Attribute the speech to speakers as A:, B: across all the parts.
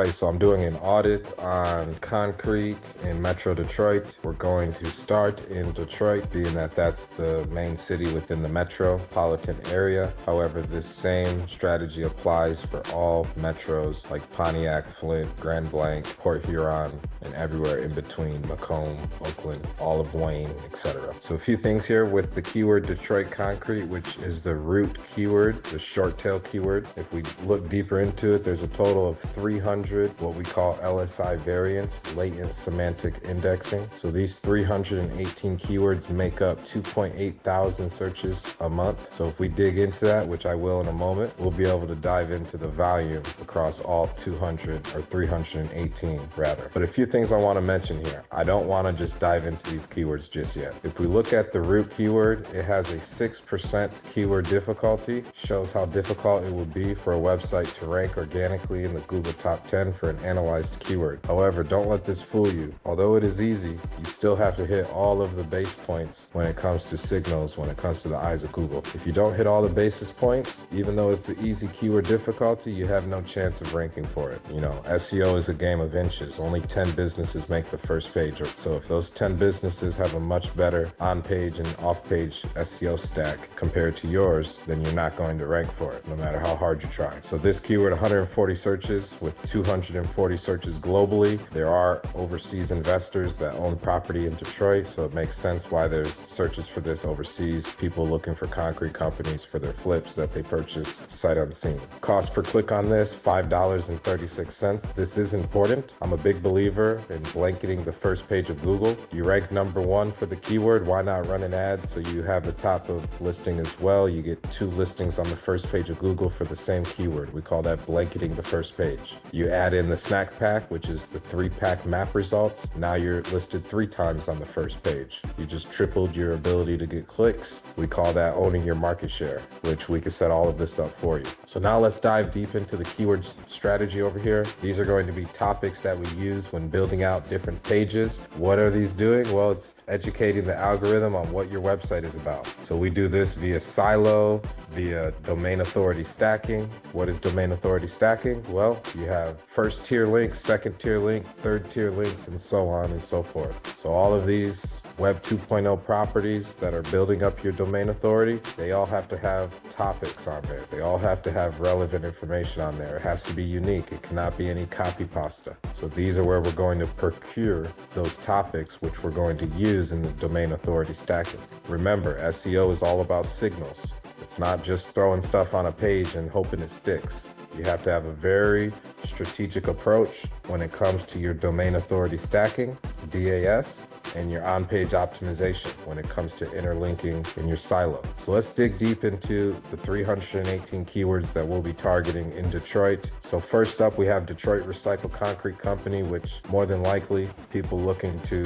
A: right, so I'm doing an audit on concrete in Metro Detroit. We're going to start in Detroit, being that that's the main city within the metropolitan area. However, this same strategy applies for all metros like Pontiac, Flint, Grand Blanc, Port Huron, and everywhere in between, Macomb, Oakland, all of Wayne, etc. So a few things here with the keyword Detroit concrete, which is the root keyword, the short tail keyword. If we look deeper into it, there's a total of 300 what we call LSI variants, latent semantic indexing. So these 318 keywords make up 2.8 thousand searches a month. So if we dig into that, which I will in a moment, we'll be able to dive into the volume across all 200 or 318 rather. But a few things I want to mention here. I don't want to just dive into these keywords just yet. If we look at the root keyword, it has a 6% keyword difficulty, shows how difficult it will be for a website to rank organically in the Google top 10 for an analyzed keyword. However, don't let this fool you. Although it is easy, you still have to hit all of the base points when it comes to signals, when it comes to the eyes of Google. If you don't hit all the basis points, even though it's an easy keyword difficulty, you have no chance of ranking for it. You know, SEO is a game of inches. Only 10 businesses make the first page. So if those 10 businesses have a much better on-page and off-page SEO stack compared to yours, then you're not going to rank for it, no matter how hard you try. So this keyword, 140 searches with 240 searches globally. There are overseas investors that own property in Detroit, so it makes sense why there's searches for this overseas. People looking for concrete companies for their flips that they purchase sight unseen. Cost per click on this, $5.36. This is important. I'm a big believer in blanketing the first page of Google. You rank number one for the keyword, why not run an ad so you have the top of listing as well? You get 2 listings on the first page of Google for the same keyword. We call that blanketing the first page. You add in the snack pack, which is the 3-pack map results. Now you're listed 3 times on the first page. You just tripled your ability to get clicks. We call that owning your market share, which we can set all of this up for you. So now let's dive deep into the keyword strategy over here. These are going to be topics that we use when building out different pages. What are these doing? Well, it's educating the algorithm on what your website is about. So we do this via silo, via domain authority stacking. What is domain authority stacking? Well, you have first tier links, second tier link, third tier links, and so on and so forth. So all of these Web 2.0 properties that are building up your domain authority, they all have to have topics on there. They all have to have relevant information on there. It has to be unique. It cannot be any copy pasta. So these are where we're going to procure those topics, which we're going to use in the domain authority stacking. Remember, SEO is all about signals. It's not just throwing stuff on a page and hoping it sticks. You have to have a very strategic approach when it comes to your domain authority stacking, DAS, and your on-page optimization when it comes to interlinking in your silo. So let's dig deep into the 318 keywords that we'll be targeting in Detroit. So first up, we have Detroit Recycled Concrete Company, which more than likely people looking to,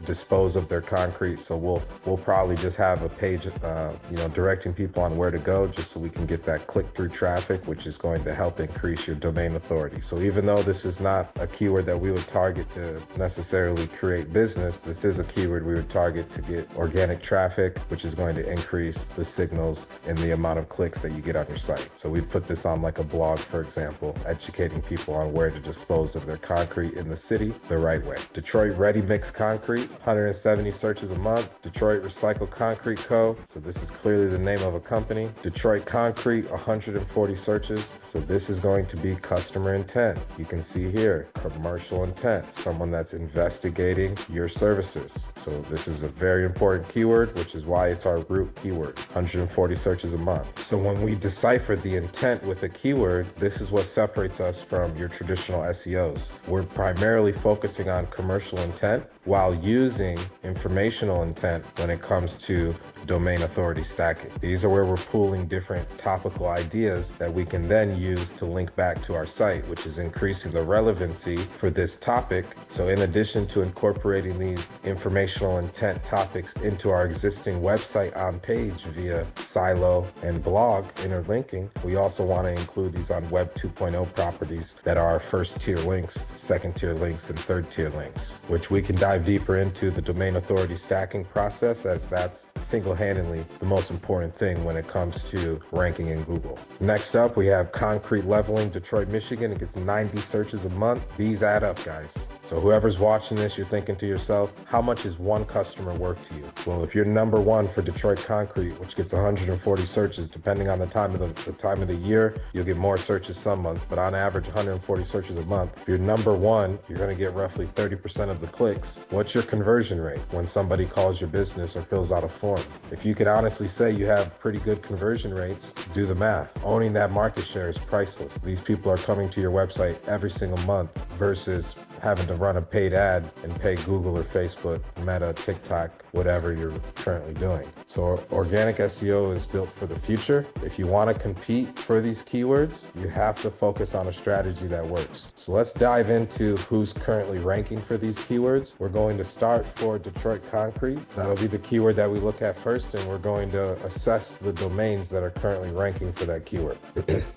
A: dispose of their concrete. So we'll probably just have a page, directing people on where to go, just so we can get that click-through traffic, which is going to help increase your domain authority. So even though this is not a keyword that we would target to necessarily create business, this is a keyword we would target to get organic traffic, which is going to increase the signals and the amount of clicks that you get on your site. So we put this on like a blog, for example, educating people on where to dispose of their concrete in the city the right way. Detroit Ready Mix Concrete, 170 searches a month. Detroit Recycled Concrete Co. So this is clearly the name of a company. Detroit Concrete, 140 searches. So this is going to be customer intent. You can see here, commercial intent, someone that's investigating your services. So this is a very important keyword, which is why it's our root keyword, 140 searches a month. So when we decipher the intent with a keyword, this is what separates us from your traditional SEOs. We're primarily focusing on commercial intent while using informational intent when it comes to domain authority stacking. These are where we're pooling different topical ideas that we can then use to link back to our site, which is increasing the relevancy for this topic. So in addition to incorporating these these informational intent topics into our existing website on page via silo and blog interlinking, we also want to include these on Web 2.0 properties that are our first tier links, second tier links, and third tier links, which we can dive deeper into the domain authority stacking process, as that's single-handedly the most important thing when it comes to ranking in Google. Next up, we have concrete leveling, Detroit, Michigan. It gets 90 searches a month. These add up, guys. So whoever's watching this, you're thinking to yourself, how much is one customer worth to you? Well, if you're number one for Detroit Concrete, which gets 140 searches, depending on the time of the year, you'll get more searches some months, but on average 140 searches a month. If you're number one, you're going to get roughly 30% of the clicks. What's your conversion rate when somebody calls your business or fills out a form? If you can honestly say you have pretty good conversion rates, do the math. Owning that market share is priceless. These people are coming to your website every single month versus having to run a paid ad and pay Google or Facebook, Meta, TikTok, whatever you're currently doing. So organic SEO is built for the future. If you want to compete for these keywords, you have to focus on a strategy that works. So let's dive into who's currently ranking for these keywords. We're going to start for Detroit Concrete. That'll be the keyword that we look at first, and we're going to assess the domains that are currently ranking for that keyword.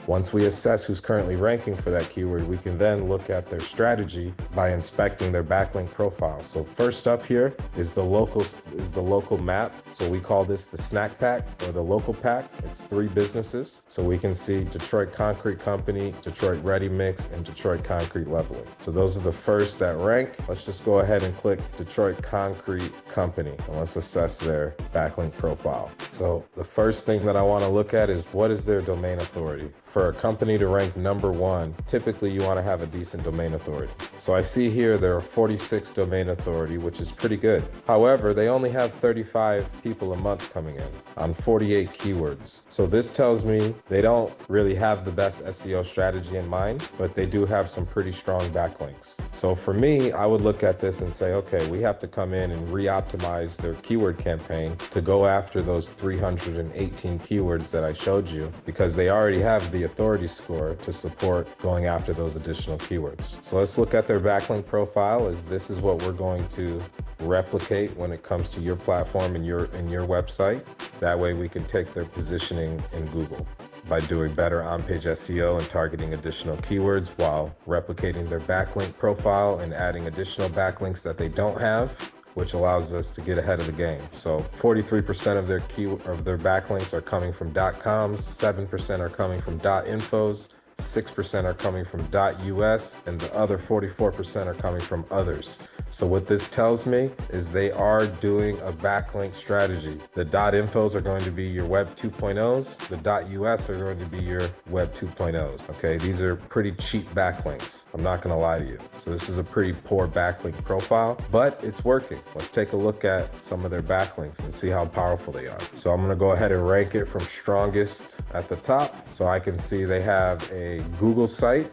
A: Once we assess who's currently ranking for that keyword, we can then look at their strategy by inspecting their backlink profile. So first up here is the local map. So we call this the snack pack or the local pack. It's 3 businesses. So we can see Detroit Concrete Company, Detroit Ready Mix, and Detroit Concrete Leveling. So those are the first that rank. Let's just go ahead and click Detroit Concrete Company and let's assess their backlink profile. So the first thing that I want to look at is, what is their domain authority? For a company to rank number one, typically you want to have a decent domain authority. So I see here there are 46 domain authority, which is pretty good. However, they only have 35 people a month coming in on 48 keywords. So this tells me they don't really have the best SEO strategy in mind, but they do have some pretty strong backlinks. So for me, I would look at this and say, okay, we have to come in and re-optimize their keyword campaign to go after those 318 keywords that I showed you, because they already have the authority score to support going after those additional keywords. So let's look at their backlink profile, as this is what we're going to replicate when it comes to your platform and your website. That way we can take their positioning in Google by doing better on-page SEO and targeting additional keywords while replicating their backlink profile and adding additional backlinks that they don't have, which allows us to get ahead of the game. So 43% of their backlinks are coming from .coms, 7% are coming from .infos, 6% are coming from .us, and the other 44% are coming from others. So what this tells me is they are doing a backlink strategy. The .infos are going to be your Web 2.0s. The .us are going to be your Web 2.0s. Okay, these are pretty cheap backlinks. I'm not going to lie to you. So this is a pretty poor backlink profile, but it's working. Let's take a look at some of their backlinks and see how powerful they are. So I'm going to go ahead and rank it from strongest at the top. So I can see they have a Google site.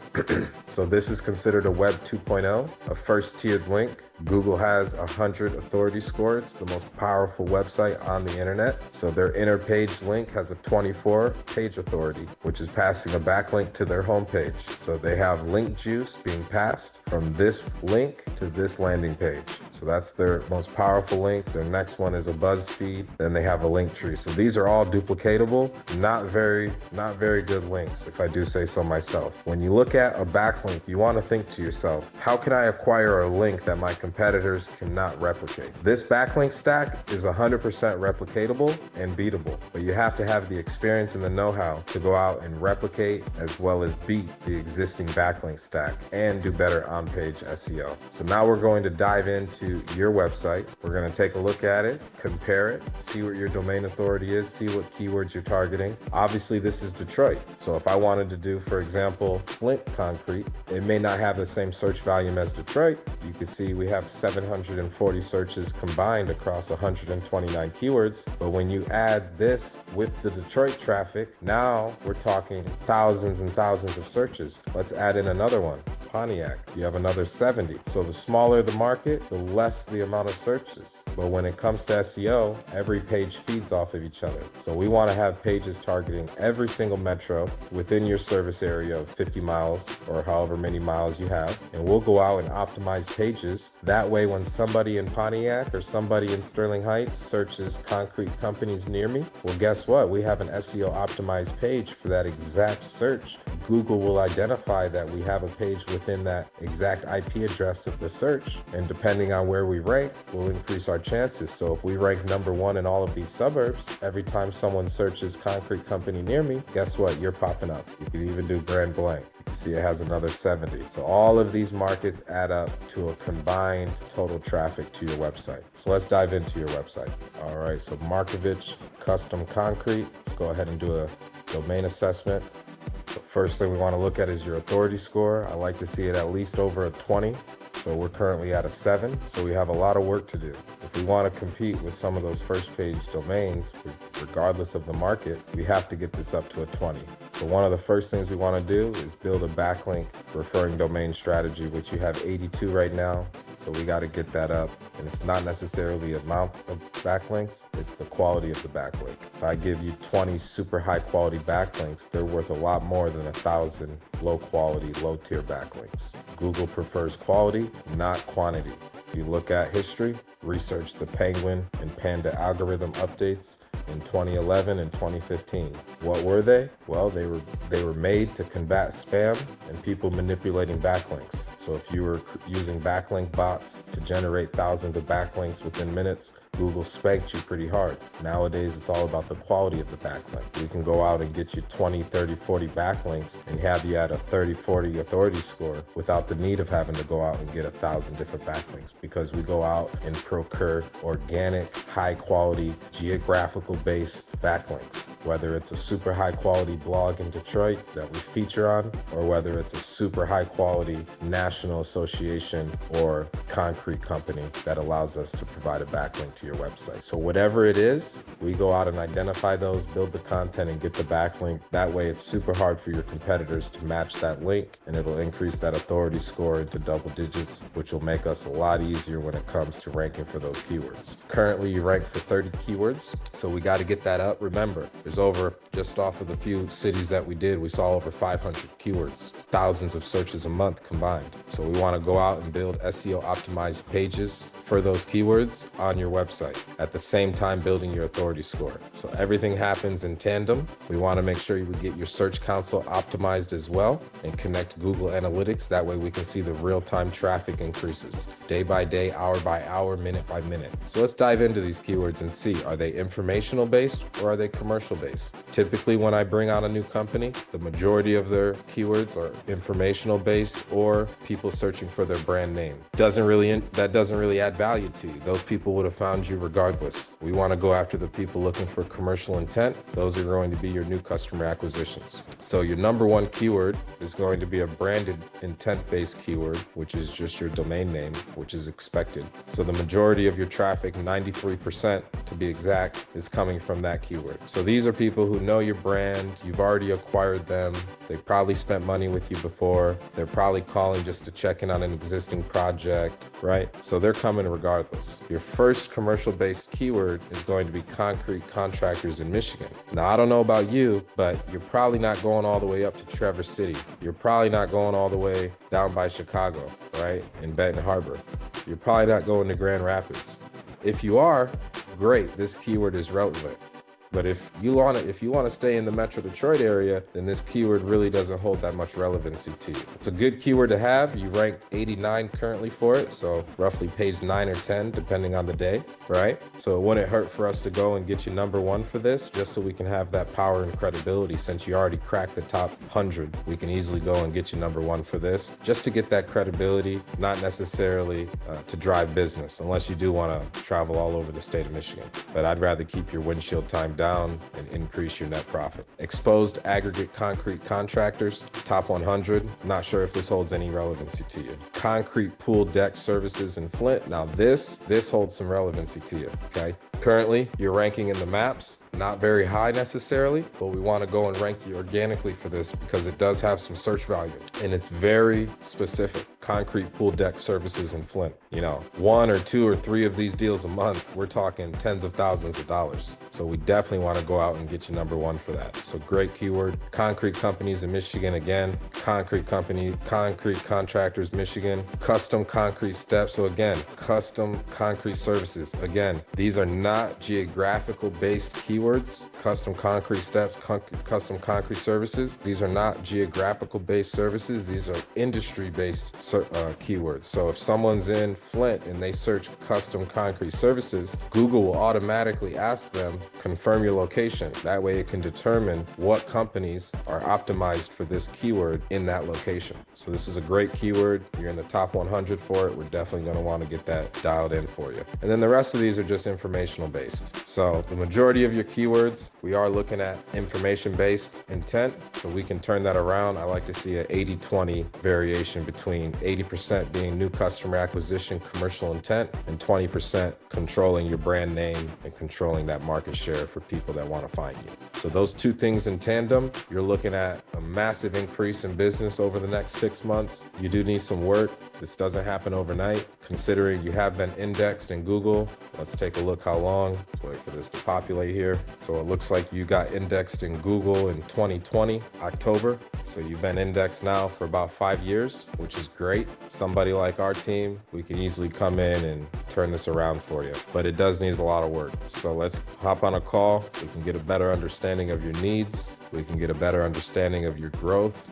A: So this is considered a Web 2.0, a first tiered link. Google has 100 authority score. It's the most powerful website on the internet. So their inner page link has a 24 page authority, which is passing a backlink to their homepage. So they have link juice being passed from this link to this landing page. So that's their most powerful link. Their next one is a BuzzFeed. Then they have a link tree. So these are all duplicatable, not very good links, if I do say so myself. When you look at a backlink, you want to think to yourself, how can I acquire a link that my competitors cannot replicate? This backlink stack is 100% replicatable and beatable, but you have to have the experience and the know-how to go out and replicate as well as beat the existing backlink stack and do better on-page SEO. So now we're going to dive into your website. We're going to take a look at it, compare it, see what your domain authority is, see what keywords you're targeting. Obviously, this is Detroit. So if I wanted to do, for example, Flint Concrete, it may not have the same search volume as Detroit. You can see we have 740 searches combined across 129 keywords. But when you add this with the Detroit traffic, now we're talking thousands and thousands of searches. Let's add in another one. Pontiac, you have another 70. So the smaller the market, the less the amount of searches. But when it comes to SEO, every page feeds off of each other. So we want to have pages targeting every single metro within your service area of 50 miles or however many miles you have. And we'll go out and optimize pages. That way, when somebody in Pontiac or somebody in Sterling Heights searches concrete companies near me, well, guess what? We have an SEO optimized page for that exact search. Google will identify that we have a page within that exact IP address of the search. And depending on where we rank, we'll increase our chances. So if we rank number one in all of these suburbs, every time someone searches concrete company near me, guess what? You're popping up. You can even do Grand Blanc. You see it has another 70. So all of these markets add up to a combined total traffic to your website. So let's dive into your website. All right, so Markovich Custom Concrete. Let's go ahead and do a domain assessment. So first thing we want to look at is your authority score. I like to see it at least over a 20. So we're currently at a 7, so we have a lot of work to do. If we want to compete with some of those first page domains, regardless of the market, we have to get this up to a 20. So one of the first things we want to do is build a backlink referring domain strategy, which you have 82 right now. So we got to get that up. And it's not necessarily the amount of backlinks, it's the quality of the backlink. If I give you 20 super high quality backlinks, they're worth a lot more than 1,000 low quality, low tier backlinks. Google prefers quality, not quantity. If you look at history, research the Penguin and Panda algorithm updates in 2011 and 2015. What were they? Well, they were made to combat spam and people manipulating backlinks. So if you were using backlink bots to generate thousands of backlinks within minutes, Google spanked you pretty hard. Nowadays, it's all about the quality of the backlink. We can go out and get you 20, 30, 40 backlinks and have you at a 30, 40 authority score without the need of having to go out and get 1,000 different backlinks, because we go out and procure organic, high quality, geographical based backlinks, whether it's a super high quality blog in Detroit that we feature on, or whether it's a super high quality national association or concrete company that allows us to provide a backlink to your website. So whatever it is, we go out and identify those, build the content and get the backlink. That way it's super hard for your competitors to match that link, and it'll increase that authority score into double digits, which will make us a lot easier when it comes to ranking for those keywords. Currently you rank for 30 keywords, so we got to get that up. Remember, there's over, just off of the few cities that we did, we saw over 500 keywords, thousands of searches a month combined. So we want to go out and build SEO optimized pages for those keywords on your website, at the same time building your authority score. So everything happens in tandem. We want to make sure we get your Search Console optimized as well and connect Google Analytics. That way we can see the real-time traffic increases day by day, hour by hour, minute by minute. So let's dive into these keywords and see, are they informational based or are they commercial based? Typically when I bring on a new company, the majority of their keywords are informational based or people searching for their brand name. That doesn't really add value to you. Those people would have found you regardless. We want to go after the people looking for commercial intent. Those are going to be your new customer acquisitions. So your number one keyword is going to be a branded intent-based keyword, which is just your domain name, which is expected. So the majority of your traffic, 93% to be exact, is coming from that keyword. So these are people who know your brand, you've already acquired them, they probably spent money with you before, they're probably calling just to check in on an existing project, right? So they're coming regardless. Your first commercial-based keyword is going to be concrete contractors in Michigan. Now, I don't know about you, but you're probably not going all the way up to Traverse City. You're probably not going all the way down by Chicago, right? In Benton Harbor. You're probably not going to Grand Rapids. If you are, great, this keyword is relevant. But if you want to stay in the Metro Detroit area, then this keyword really doesn't hold that much relevancy to you. It's a good keyword to have. You rank 89 currently for it, so roughly page 9 or 10, depending on the day, right? So it wouldn't hurt for us to go and get you number one for this, just so we can have that power and credibility. Since you already cracked the top 100, we can easily go and get you number one for this, just to get that credibility, not necessarily to drive business, unless you do want to travel all over the state of Michigan. But I'd rather keep your windshield time down and increase your net profit. Exposed aggregate concrete contractors, top 100. Not sure if this holds any relevancy to you. Concrete pool deck services in Flint. Now this holds some relevancy to you, okay? Currently, you're ranking in the maps, not very high necessarily, but we want to go and rank you organically for this because it does have some search value and it's very specific. Concrete pool deck services in Flint. You know, 1 or 2 or 3 of these deals a month, we're talking tens of thousands of dollars. So we definitely want to go out and get you #1 for that. So great keyword. Concrete companies in Michigan again. Concrete contractors, Michigan. Custom concrete steps. So again, custom concrete services. Again, these are not geographical based keywords. Custom concrete steps, custom concrete services. These are not geographical based services. These are industry based keywords. So if someone's in Flint and they search custom concrete services, Google will automatically ask them, confirm your location. That way it can determine what companies are optimized for this keyword in that location. So this is a great keyword. You're in the top 100 for it. We're definitely going to want to get that dialed in for you. And then the rest of these are just informational based. So the majority of your keywords, we are looking at information based intent. So we can turn that around. I like to see an 80-20 variation between 80% being new customer acquisition, commercial intent, and 20% controlling your brand name and controlling that market share for people that want to find you. So those two things in tandem, you're looking at a massive increase in business over the next 6 months. You do need some work. This doesn't happen overnight. Considering you have been indexed in Google, let's take a look how long. Let's wait for this to populate here. So it looks like you got indexed in Google in 2020, October. So you've been indexed now for about 5 years, which is great. Somebody like our team, we can easily come in and turn this around for you, but it does need a lot of work. So let's hop on a call. We can get a better understanding of your needs. We can get a better understanding of your growth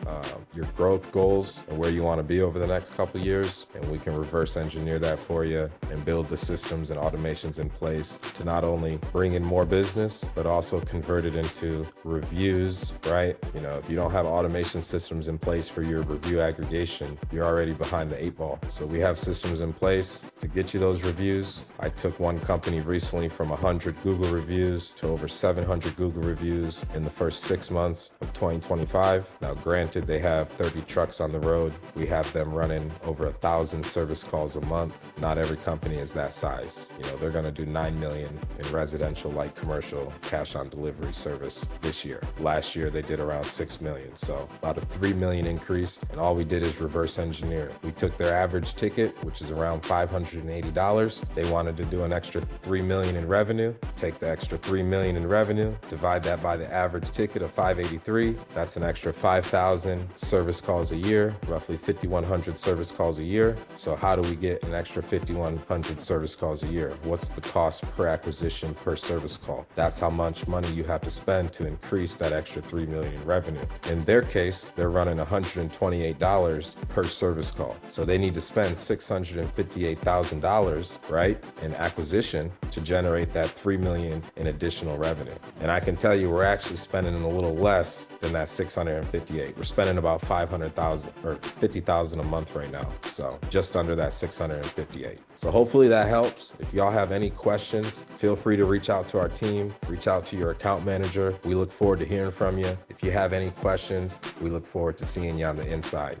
A: goals and where you want to be over the next couple of years. And we can reverse engineer that for you and build the systems and automations in place to not only bring in more business, but also convert it into reviews, right? You know, if you don't have automation systems in place for your review aggregation, you're already behind the 8 ball. So we have systems in place to get you those reviews. I took one company recently from 100 Google reviews to over 700 Google reviews in the first 6 months of 2025. Now, granted, they have 30 trucks on the road. We have them running over 1,000 service calls a month. Not every company is that size. You know, they're going to do 9 million in residential, light commercial, cash on delivery service this year. Last year, they did around 6 million. So about a 3 million increase. And all we did is reverse engineer. We took their average ticket, which is around $580. They wanted to do an extra 3 million in revenue. Take the extra 3 million in revenue, divide that by the average ticket of $583. That's an extra 5,000 service calls a year, roughly 5,100 service calls a year. So how do we get an extra 5,100 service calls a year? What's the cost per acquisition per service call? That's how much money you have to spend to increase that extra 3 million in revenue. In their case, they're running $128 per service call. So they need to spend $658,000, right, in acquisition to generate that 3 million in additional revenue. And I can tell you, we're actually spending a little less than that 658. We're spending about 500,000 or 50,000 a month right now. So just under that 658. So hopefully that helps. If y'all have any questions, feel free to reach out to our team, reach out to your account manager. We look forward to hearing from you. If you have any questions, we look forward to seeing you on the inside.